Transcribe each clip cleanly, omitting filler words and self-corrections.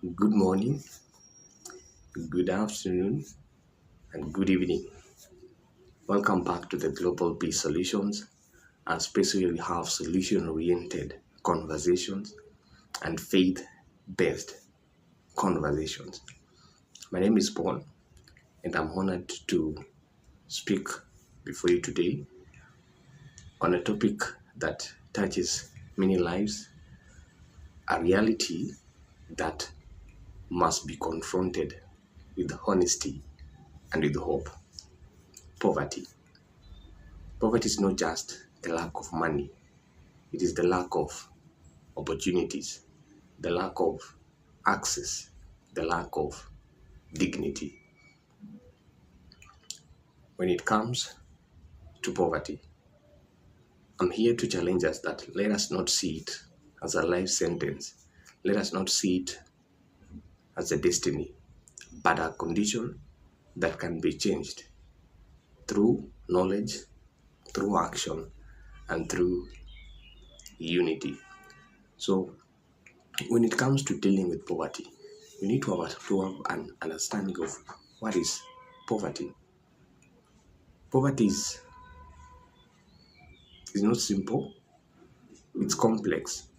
Good morning, good afternoon, and good evening. Welcome back to the Global Peace Solutions, a space where we have solution oriented conversations and faith based conversations. My name is Paul, and I'm honored to speak before you today on a topic that touches many lives, a reality that must be confronted with honesty and with hope. Poverty. Poverty is not just the lack of money, it is the lack of opportunities, the lack of access, the lack of dignity. When it comes to poverty, I'm here to challenge us that let us not see it as a life sentence. Let us not see it as a destiny, but a condition that can be changed through knowledge, through action, and through unity. So, when it comes to dealing with poverty, we need to have an understanding of what is poverty. Poverty is not simple, it's complex.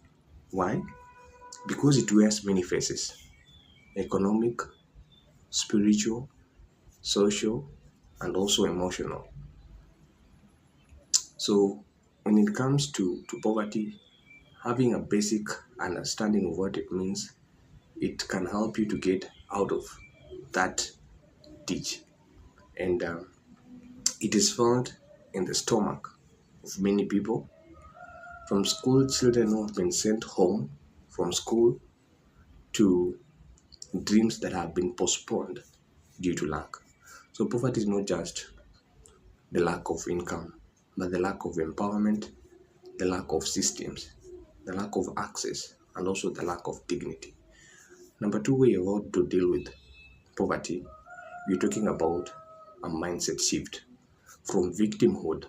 Why? Because it wears many faces: economic, spiritual, social, and also emotional. So, when it comes to poverty, having a basic understanding of what it means, it can help you to get out of that ditch. And it is found in the stomach of many people. From school, children who have been sent home from school to dreams that have been postponed due to lack. So, poverty is not just the lack of income, but the lack of empowerment, the lack of systems, the lack of access, and also the lack of dignity. Number two way of how to deal with poverty, we're talking about a mindset shift from victimhood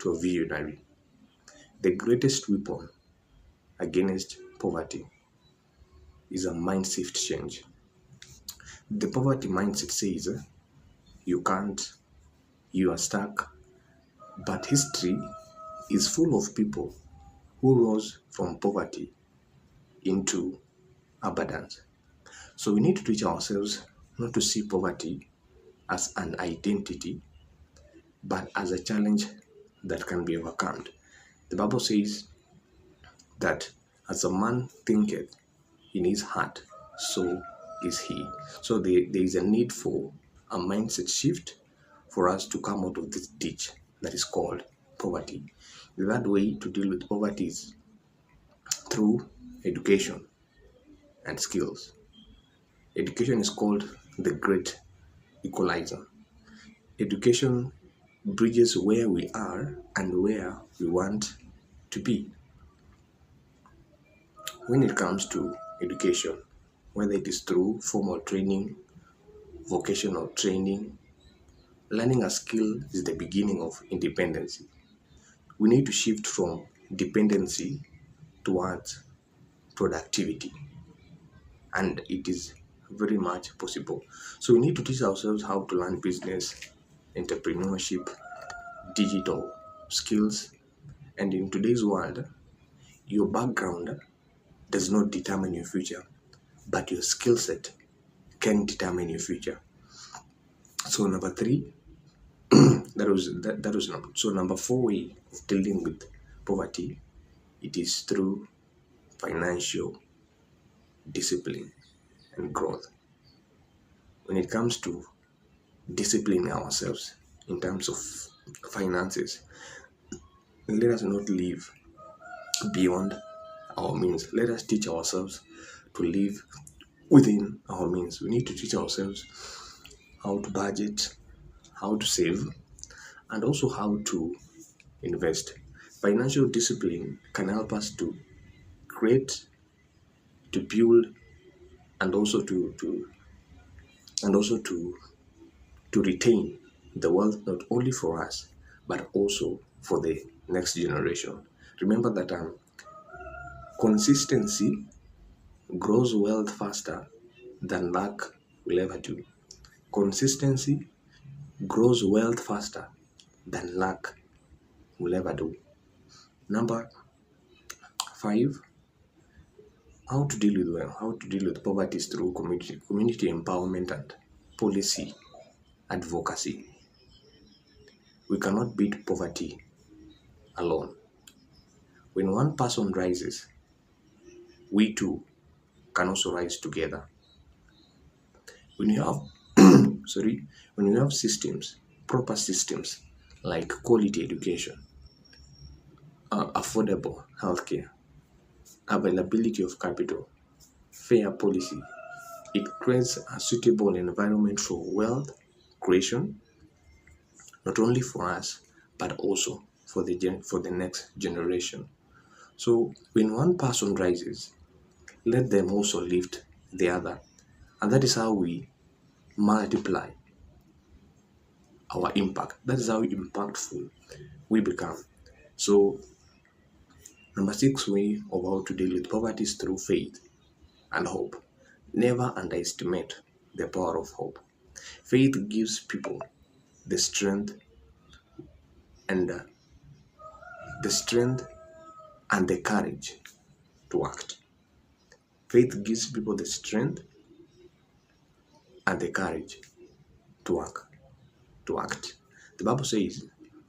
to a visionary. The greatest weapon against poverty is a mindset change. The poverty mindset says you can't, you are stuck, but history is full of people who rose from poverty into abundance. So we need to teach ourselves not to see poverty as an identity, but as a challenge that can be overcome. The Bible says that as a man thinketh in his heart, so is he. So there is a need for a mindset shift for us to come out of this ditch that is called poverty. The third way to deal with poverty is through education and skills. Education is called the great equalizer. Education bridges where we are and where we want to be. When it comes to education, whether it is through formal training, vocational training, learning a skill is the beginning of independence. We need to shift from dependency towards productivity, and it is very much possible. So we need to teach ourselves how to learn business, entrepreneurship, digital skills, and in today's world, your background does not determine your future, but your skill set can determine your future. So number three, that was number. So number four way of dealing with poverty, it is through financial discipline and growth. When it comes to disciplining ourselves in terms of finances, let us not live beyond our means. Let us teach ourselves to live within our means. We need to teach ourselves how to budget, how to save, and also how to invest. Financial discipline can help us to create, to build, and also to retain the wealth not only for us but also for the next generation. Remember that consistency grows wealth faster than luck will ever do. Consistency grows wealth faster than luck will ever do. Number 5, how to deal with poverty is through community empowerment and policy advocacy. We cannot beat poverty alone. When one person rises, we too can also rise together. When you have when you have systems, proper systems like quality education, affordable healthcare, availability of capital, fair policy, it creates a suitable environment for wealth creation, not only for us but also for the next generation. So when one person rises, let them also lift the other, and that is how we multiply our impact. That is how impactful we become. So number 6 way of how to deal with poverty is through faith and hope. Never underestimate the power of hope. Faith gives people the strength and the strength and the courage to act. Faith gives people the strength and the courage to act. The Bible says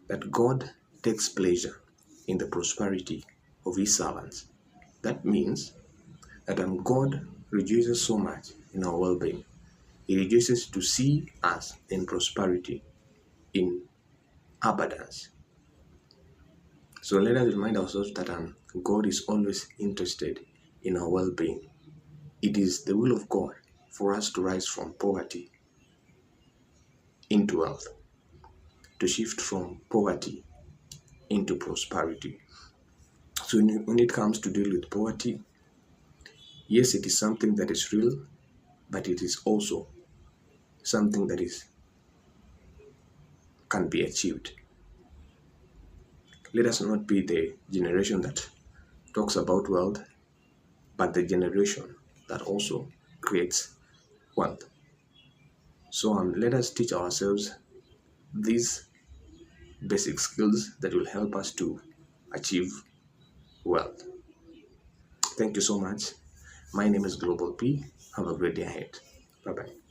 that God takes pleasure in the prosperity of his servants. That means that God rejoices so much in our well-being. He rejoices to see us in prosperity, in abundance. So let us remind ourselves that God is always interested in our well-being. It is the will of God for us to rise from poverty into wealth, to shift from poverty into prosperity. So when it comes to deal with poverty, yes, it is something that is real, but it is also something that can be achieved. Let us not be the generation that talks about wealth, but the generation that also creates wealth. So let us teach ourselves these basic skills that will help us to achieve wealth. Thank you so much. My name is Global P. Have a great day ahead. Bye-bye.